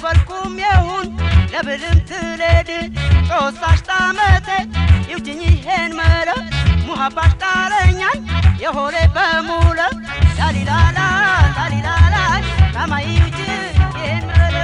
በልኩም ይሁን ለብልም ትለድ ጾሳሽ ታመተ ይውጭኝ ይሄን መረ ሙሐባሽ ታረኛን የሆነ በሙለ ላሊላላ ላሊላላ ታማይጂ ይሄን መረ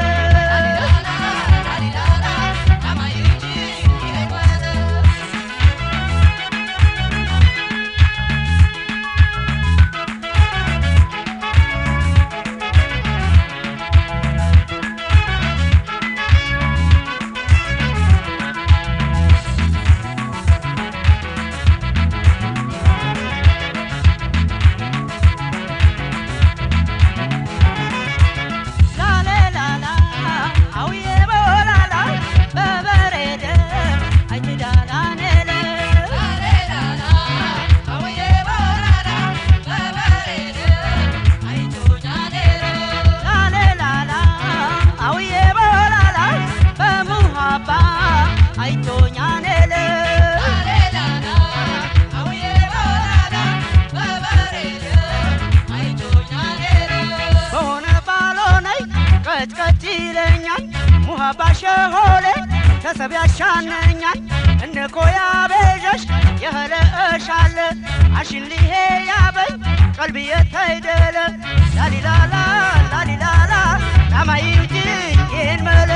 ሙሐባሽ ሆለ ተሰብያሻነኛል እነኮያ በጀሽ የህለሻለ አሽሊሄ ያበይ ቀልብዬ ተይደለ ላሊላላ ላሊላላ ታማይጂ ይሄን መለ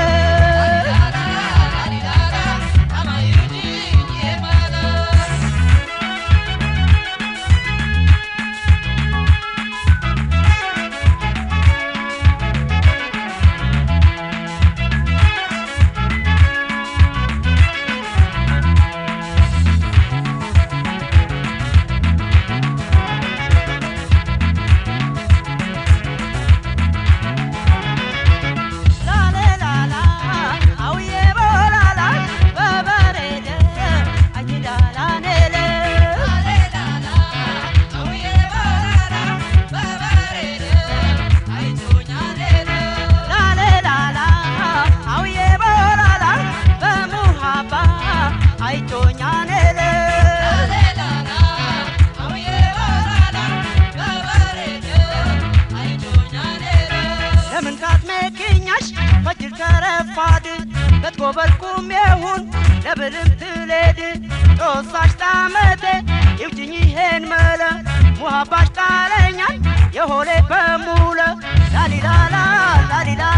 በልኩም ይሁን ለብልም ትለድ ጾሳሽ ታመተ ይውጭኝ ይሄን መለ ሙሐባሽ ታረኛን የሆነ በሙለ ላሊላላ ላሊላ